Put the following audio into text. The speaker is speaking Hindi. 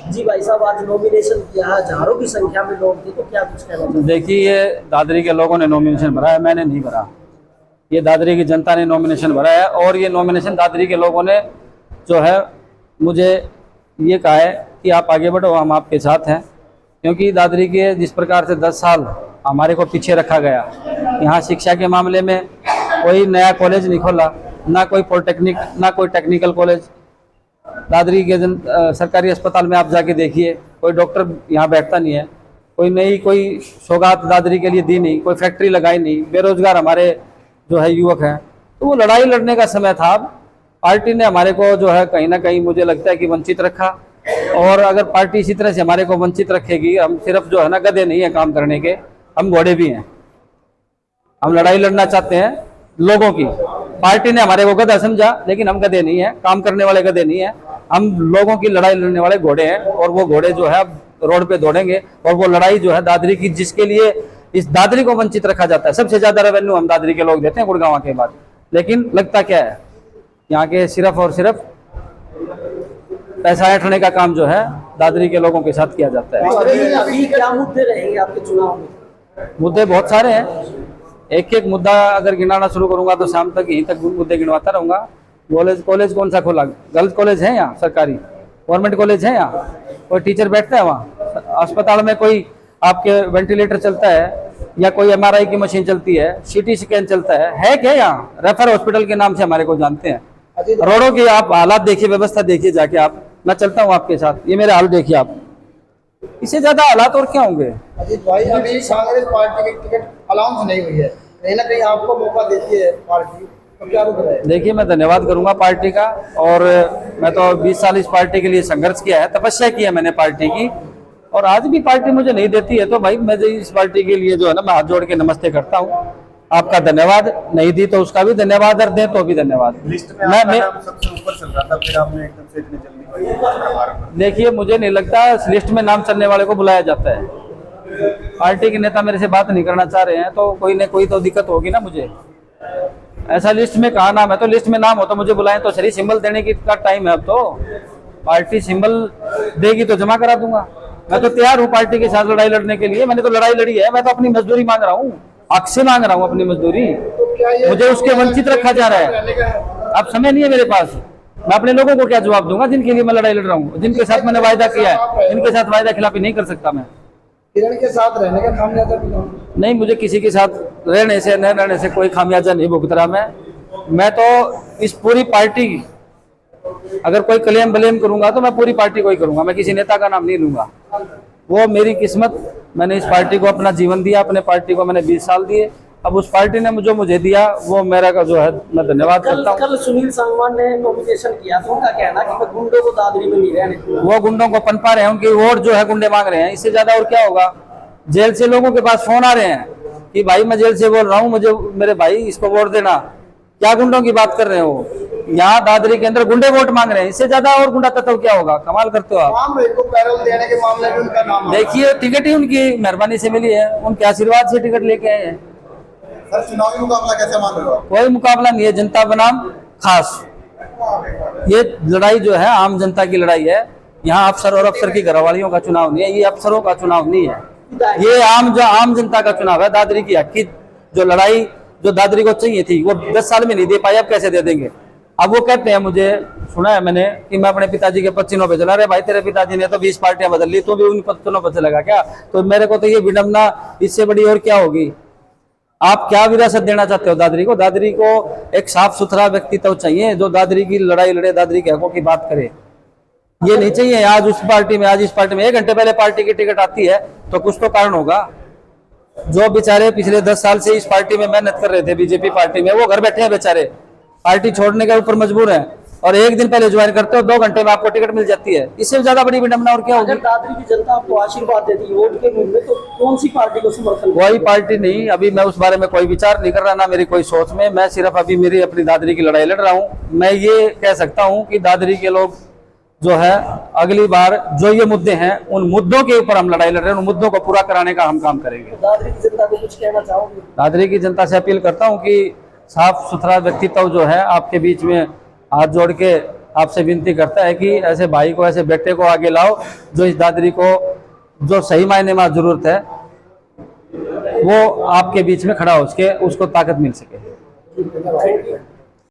जी भाई साहब, आज नॉमिनेशन किया, हजारों की संख्या में लोग थे, तो क्या कुछ कहना चाहते हैं? देखिए, ये दादरी के लोगों ने नॉमिनेशन भरा है, मैंने नहीं भरा। ये दादरी की जनता ने नॉमिनेशन भरा है और ये नॉमिनेशन दादरी के लोगों ने जो है मुझे ये कहा है कि आप आगे बढ़ो, हम आपके साथ हैं। क्योंकि दादरी के जिस प्रकार से 10 साल हमारे को पीछे रखा गया, यहाँ शिक्षा के मामले में कोई नया कॉलेज नहीं खोला, ना कोई पॉलिटेक्निक, ना कोई टेक्निकल कॉलेज। दादरी के सरकारी अस्पताल में आप जाके देखिए, कोई डॉक्टर यहाँ बैठता नहीं है, कोई नई कोई सौगात दादरी के लिए दी नहीं, कोई फैक्ट्री लगाई नहीं, बेरोजगार हमारे जो है युवक हैं। तो वो लड़ाई लड़ने का समय था। अब पार्टी ने हमारे को जो है कहीं ना कहीं मुझे लगता है कि वंचित रखा, और अगर पार्टी इसी तरह से हमारे को वंचित रखेगी, हम सिर्फ जो है ना गधे नहीं है काम करने के, हम घोड़े भी हैं। हम लड़ाई लड़ना चाहते हैं लोगों की। पार्टी ने हमारे को गधा समझा, लेकिन हम गधे नहीं है, काम करने वाले गधे नहीं है, हम लोगों की लड़ाई लड़ने वाले घोड़े हैं। और वो घोड़े जो है रोड पे दौड़ेंगे, और वो लड़ाई जो है दादरी की, जिसके लिए इस दादरी को वंचित रखा जाता है। सबसे ज्यादा रेवेन्यू हम दादरी के लोग देते हैं गुड़गांव के बाद, लेकिन लगता क्या है, यहाँ के सिर्फ और सिर्फ पैसा ऐंठने का काम जो है दादरी के लोगों के साथ किया जाता है। अभी क्या मुद्दे रहेंगे आपके चुनाव में? मुद्दे बहुत सारे हैं, एक एक मुद्दा अगर गिनाना शुरू करूंगा तो शाम तक यहीं तक मुद्दे गिनवाता रहूंगा। कॉलेज कौन सा खोला? गर्ल्स कॉलेज है यहाँ, सरकारी गवर्नमेंट कॉलेज है यहाँ? कोई टीचर बैठता है वहाँ? अस्पताल में कोई आपके वेंटिलेटर चलता है, या कोई MRI की मशीन चलती है, CT स्कैन चलता है क्या यहाँ? रेफर हॉस्पिटल के नाम से हमारे को जानते हैं। रोडों की आप हालात देखिए, व्यवस्था देखिए जाके आप। मैं चलता हूँ आपके साथ, ये मेरे हाल देखिए आप, इससे ज्यादा हालात और क्या होंगे? अजीत भाई, अभी कांग्रेस पार्टी की टिकट अनाउंस नहीं हुई है, कहीं ना कहीं आपको मौका देती है पार्टी, तो क्या रुक रहा है? देखिए, मैं धन्यवाद करूंगा पार्टी का, और मैं तो 20 साल इस पार्टी के लिए संघर्ष किया है, तपस्या की है मैंने पार्टी की, और आज भी पार्टी मुझे नहीं देती है। तो भाई मैं इस पार्टी के लिए जो है ना, मैं हाथ जोड़ के नमस्ते करता हूँ। आपका धन्यवाद, नहीं दी तो उसका भी धन्यवाद, और दे तो भी धन्यवाद। लिस्ट में आपका नाम सबसे ऊपर चल रहा था, फिर आपने एकदम से इतनी जल्दी। देखिए, मुझे नहीं लगता लिस्ट में नाम चलने वाले को बुलाया जाता है। पार्टी के नेता मेरे से बात नहीं करना चाह रहे हैं, तो कोई न कोई तो दिक्कत होगी ना मुझे। ऐसा लिस्ट में कहा नाम है, तो लिस्ट में नाम हो तो मुझे बुलाएं, तो सही सिंबल देने की का टाइम है। अब तो पार्टी सिंबल देगी तो जमा करा दूंगा। मैं तो तैयार हूँ पार्टी के साथ लड़ाई लड़ने के लिए, मैंने तो लड़ाई लड़ी है। मैं तो अपनी मजदूरी मांग रहा हूँ, हक से मांग रहा हूँ अपनी मजदूरी। मुझे उसके वंचित रखा जा रहा है। अब समय नहीं है मेरे पास, मैं अपने लोगों को क्या जवाब दूंगा जिनके लिए मैं लड़ाई लड़ रहा हूँ, जिनके साथ मैंने वायदा किया है। इनके साथ वायदा खिलाफी नहीं कर सकता मैं। किरण के साथ रहने का खामियाजा भी नहीं, मुझे किसी के साथ रहने से न रहने से कोई खामियाजा नहीं भुगत रहा मैं तो इस पूरी पार्टी की, अगर कोई क्लेम ब्लेम करूंगा तो मैं पूरी पार्टी को ही करूंगा, मैं किसी नेता का नाम नहीं लूंगा। वो मेरी किस्मत, मैंने इस पार्टी को अपना जीवन दिया, अपने पार्टी को मैंने 20 साल दिए। अब उस पार्टी ने मुझे दिया, वो मेरा का जो है मैं धन्यवाद करता हूँ। कल सुनील सांगवान ने नॉमिनेशन किया, तो उनका कहना कि मैं गुंडों को दादरी में नहीं रहने दूंगा। वो गुंडों को पनपा रहे हैं, उनकी वोट जो है गुंडे मांग रहे हैं, इससे ज्यादा और क्या होगा? जेल से लोगों के पास फोन आ रहे हैं कि भाई मैं जेल से बोल रहा हूँ, मुझे मेरे भाई इसको वोट देना। क्या गुंडों की बात कर रहे हो? यहाँ दादरी के अंदर गुंडे वोट मांग रहे हैं, इससे ज्यादा और गुंडा तत्व क्या होगा? कमाल करते हो आप। को पैरोल देने के मामले में उनका नाम देखिए, टिकट ही उनकी मेहरबानी से मिली है, उनके आशीर्वाद से टिकट लेके आए हैं। सर, चुनावी मुकाबला कैसे मान रहे हो? कोई मुकाबला नहीं है, जनता बनाम खास। ये लड़ाई जो है आम जनता की लड़ाई है। यहाँ अफसर और अफसर की घरवालियों का चुनाव नहीं है, ये अफसरों का चुनाव नहीं है, ये आम जनता का चुनाव है। दादरी की हक की जो लड़ाई जो दादरी को चाहिए थी, वो 10 साल में नहीं दे पाई, अब कैसे दे देंगे? अब वो कहते हैं, मुझे सुना है मैंने कि मैं अपने पिताजी के पच्चीनों पे चला। रहे भाई, तेरे पिताजी ने तो 20 पार्टियां बदल ली, तो भी उन पच्चीनों पे चलेगा क्या? तो मेरे को तो ये विडंबना इससे बड़ी और क्या होगी? आप क्या विरासत देना चाहते हो दादरी को? दादरी को एक साफ सुथरा व्यक्तित्व चाहिए जो दादरी की लड़ाई लड़े, दादरी के हकों की बात करे। ये नहीं चाहिए आज उस पार्टी में, आज इस पार्टी में। 1 घंटे पहले पार्टी की टिकट आती है तो कुछ तो कारण होगा। जो बेचारे पिछले 10 साल से इस पार्टी में मेहनत कर रहे थे, बीजेपी पार्टी में, वो घर बैठे हैं बेचारे, पार्टी छोड़ने के ऊपर मजबूर हैं। और 1 दिन पहले ज्वाइन करते हो, 2 घंटे में आपको टिकट मिल जाती है। इससे ज्यादा बड़ी विडंबना और क्या होगी? अगर दादरी की जनता आपको आशीर्वाद देती है वोट के रूप में, तो कौन सी पार्टी को समर्थन? कोई पार्टी नहीं, अभी मैं उस बारे में कोई विचार नहीं कर रहा, ना मेरी कोई सोच में। मैं सिर्फ अभी मेरी अपनी दादरी की लड़ाई लड़ रहा हूँ। मैं ये कह सकता हूँ कि दादरी के लोग जो है, अगली बार जो ये मुद्दे हैं, उन मुद्दों के ऊपर हम लड़ाई लड़ रहे हैं, उन मुद्दों को पूरा कराने का हम काम करेंगे। दादरी की जनता को कुछ कहना चाहोगे? दादरी की जनता से अपील करता हूं कि साफ सुथरा व्यक्तित्व जो है आपके बीच में हाथ जोड़ के आपसे विनती करता है कि ऐसे भाई को, ऐसे बेटे को आगे लाओ जो इस दादरी को, जो सही मायने में जरूरत है, वो आपके बीच में खड़ा हो सके, उसको ताकत मिल सके। ठीक है।